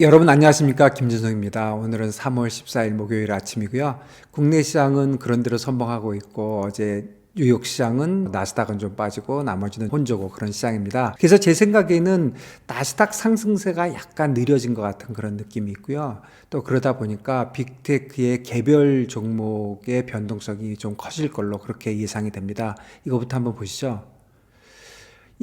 여러분 안녕하십니까, 김진성입니다. 오늘은 3월 14일 목요일 아침이고요. 국내 시장은 그런대로 선방하고 있고, 어제 뉴욕 시장은 나스닥은 좀 빠지고 나머지는 혼조고 그런 시장입니다. 그래서 제 생각에는 나스닥 상승세가 약간 느려진 것 같은 그런 느낌이 있고요. 또 그러다 보니까 빅테크의 개별 종목의 변동성이 좀 커질 걸로 그렇게 예상이 됩니다. 이거부터 한번 보시죠.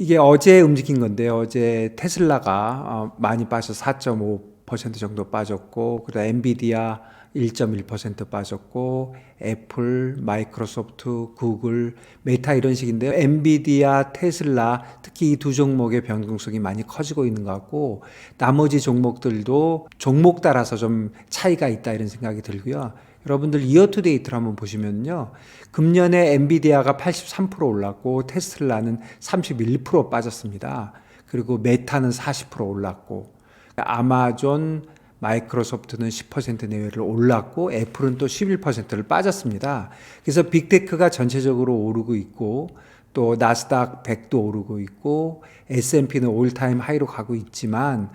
이게 어제 움직인 건데요. 어제 테슬라가 많이 빠져 4.5% 정도 빠졌고, 그다음 엔비디아 1.1% 빠졌고, 애플, 마이크로소프트, 구글, 메타 이런 식인데요. 엔비디아, 테슬라 특히 이 두 종목의 변동성이 많이 커지고 있는 것 같고, 나머지 종목들도 종목 따라서 좀 차이가 있다 이런 생각이 들고요. 여러분들 이어투데이트를 한번 보시면요. 금년에 엔비디아가 83% 올랐고 테슬라는 31% 빠졌습니다. 그리고 메타는 40% 올랐고 아마존, 마이크로소프트는 10% 내외를 올랐고 애플은 또 11%를 빠졌습니다. 그래서 빅테크가 전체적으로 오르고 있고 또 나스닥 100도 오르고 있고 S&P는 올타임 하이로 가고 있지만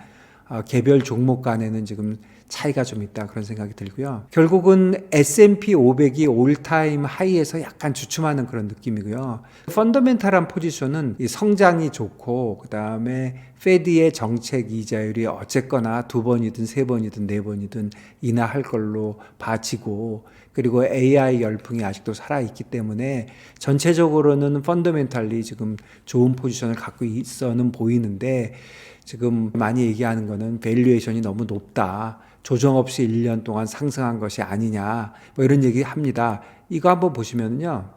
개별 종목 간에는 지금 차이가 좀 있다 그런 생각이 들고요. 결국은 S&P 500이 올타임 하이에서 약간 주춤하는 그런 느낌이고요. 펀더멘탈한 포지션은 이 성장이 좋고 그다음에 페드의 정책 이자율이 어쨌거나 2번이든 3번이든 4번이든 인하할 걸로 봐지고, 그리고 AI 열풍이 아직도 살아있기 때문에 전체적으로는 펀더멘탈리 지금 좋은 포지션을 갖고 있어는 보이는데, 지금 많이 얘기하는 거는 밸류에이션이 너무 높다, 조정 없이 1년 동안 상승한 것이 아니냐, 뭐 이런 얘기 합니다. 이거 한번 보시면요.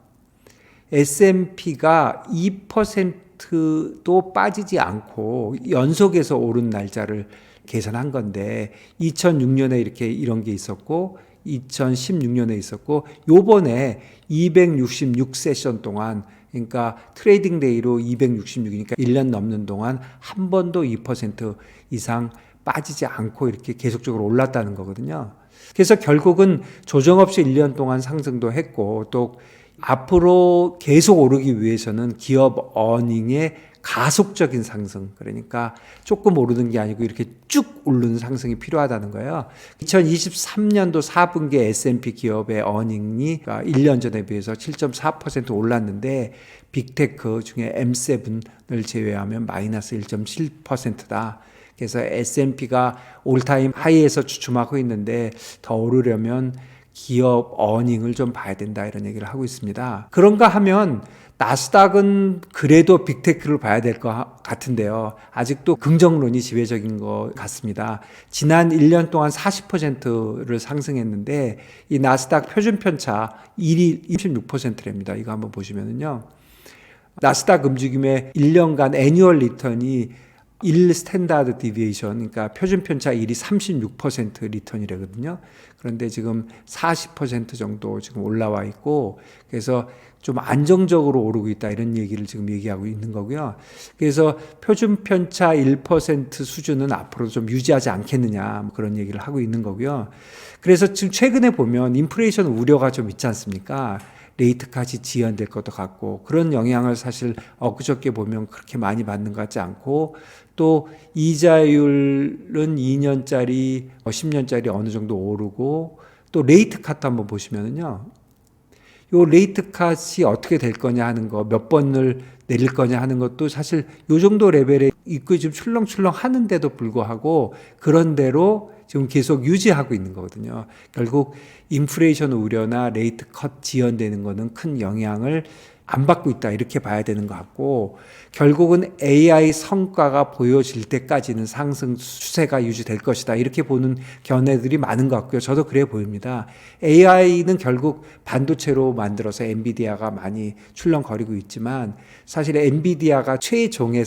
S&P가 2%도 빠지지 않고 연속해서 오른 날짜를 계산한 건데, 2006년에 이렇게 이런 게 있었고 2016년에 있었고 요번에 266세션 동안, 그러니까 트레이딩 데이로 266이니까 1년 넘는 동안 한 번도 2% 이상 빠지지 않고 이렇게 계속적으로 올랐다는 거거든요. 그래서 결국은 조정 없이 1년 동안 상승도 했고, 또 앞으로 계속 오르기 위해서는 기업 어닝의 가속적인 상승, 그러니까 조금 오르는 게 아니고 이렇게 쭉 오르는 상승이 필요하다는 거예요. 2023년도 4분기 S&P 기업의 어닝이 1년 전에 비해서 7.4% 올랐는데 빅테크 중에 M7을 제외하면 마이너스 1.7%다. 그래서 S&P가 올타임 하이에서 주춤하고 있는데 더 오르려면 기업 어닝을 좀 봐야 된다 이런 얘기를 하고 있습니다. 그런가 하면 나스닥은 그래도 빅테크를 봐야 될 것 같은데요. 아직도 긍정론이 지배적인 것 같습니다. 지난 1년 동안 40%를 상승했는데 이 나스닥 표준 편차 1위 26%랍니다. 이거 한번 보시면은요. 나스닥 움직임의 1년간 애뉴얼 리턴이 1 스탠다드 디비에이션, 그러니까 표준 편차 1이 36% 리턴이라거든요. 그런데 지금 40% 정도 지금 올라와 있고, 그래서 좀 안정적으로 오르고 있다 이런 얘기를 지금 얘기하고 있는 거고요. 그래서 표준 편차 1% 수준은 앞으로 좀 유지하지 않겠느냐, 뭐 그런 얘기를 하고 있는 거고요. 그래서 지금 최근에 보면 인플레이션 우려가 좀 있지 않습니까? 레이트까지 지연될 것도 같고, 그런 영향을 사실 엊그저께 보면 그렇게 많이 받는 것 같지 않고, 또 이자율은 2년짜리, 10년짜리 어느 정도 오르고, 또 레이트 컷 한번 보시면은요. 요 레이트 컷이 어떻게 될 거냐 하는 거, 몇 번을 내릴 거냐 하는 것도 사실 요 정도 레벨에 있고 지금 출렁출렁 하는데도 불구하고 그런 대로 지금 계속 유지하고 있는 거거든요. 결국 인플레이션 우려나 레이트 컷 지연되는 거는 큰 영향을 안 받고 있다 이렇게 봐야 되는 것 같고, 결국은 AI 성과가 보여질 때까지는 상승 추세가 유지될 것이다 이렇게 보는 견해들이 많은 것 같고요. 저도 그래 보입니다. AI는 결국 반도체로 만들어서 엔비디아가 많이 출렁거리고 있지만, 사실 엔비디아가 최종의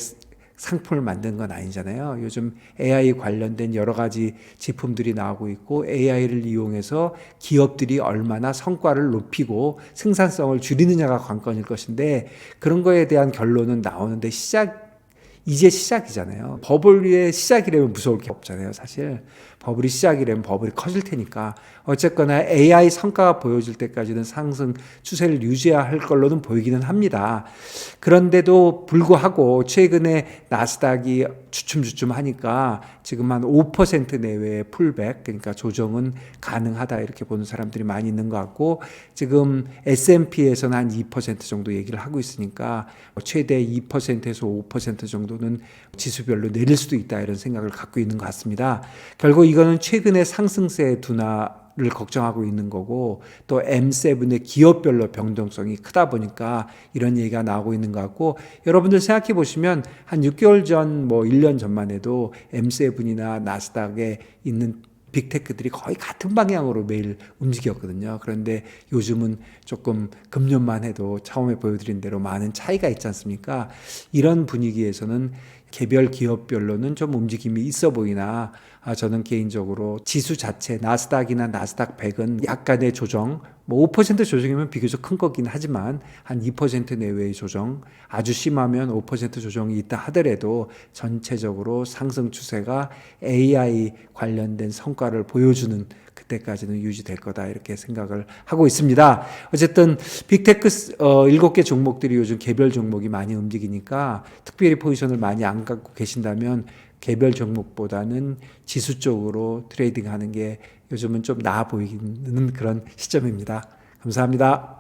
상품을 만든 건 아니잖아요. 요즘 AI 관련된 여러 가지 제품들이 나오고 있고, AI를 이용해서 기업들이 얼마나 성과를 높이고 생산성을 줄이느냐가 관건일 것인데, 그런 거에 대한 결론은 나오는데 시작 이제 시작이잖아요. 버블의 시작이라면 무서울 게 없잖아요, 사실. 버블이 시작이라면 버블이 커질 테니까. 어쨌거나 AI 성과가 보여질 때까지는 상승 추세를 유지할 걸로는 보이기는 합니다. 그런데도 불구하고 최근에 나스닥이 주춤주춤 하니까 지금 한 5% 내외의 풀백, 그러니까 조정은 가능하다 이렇게 보는 사람들이 많이 있는 것 같고, 지금 S&P에서는 한 2% 정도 얘기를 하고 있으니까 최대 2%에서 5% 정도는 지수별로 내릴 수도 있다 이런 생각을 갖고 있는 것 같습니다. 결국 이거는 최근에 상승세 둔화를 걱정하고 있는 거고, 또 M7의 기업별로 변동성이 크다 보니까 이런 얘기가 나오고 있는 것 같고, 여러분들 생각해 보시면 한 6개월 전, 뭐 1년 전만 해도 M7이나 나스닥에 있는 빅테크들이 거의 같은 방향으로 매일 움직였거든요. 그런데 요즘은 조금 금년만 해도 처음에 보여드린 대로 많은 차이가 있지 않습니까? 이런 분위기에서는 개별 기업별로는 좀 움직임이 있어 보이나, 저는 개인적으로 지수 자체 나스닥이나 나스닥 100은 약간의 조정, 뭐 5% 조정이면 비교적 큰 거긴 하지만 한 2% 내외의 조정, 아주 심하면 5% 조정이 있다 하더라도 전체적으로 상승 추세가 AI 관련된 성과를 보여주는 그때까지는 유지될 거다 이렇게 생각을 하고 있습니다. 어쨌든 빅테크 7개 종목들이 요즘 개별 종목이 많이 움직이니까 특별히 포지션을 많이 안 갖고 계신다면 개별 종목보다는 지수 쪽으로 트레이딩하는 게 요즘은 좀 나아 보이는 그런 시점입니다. 감사합니다.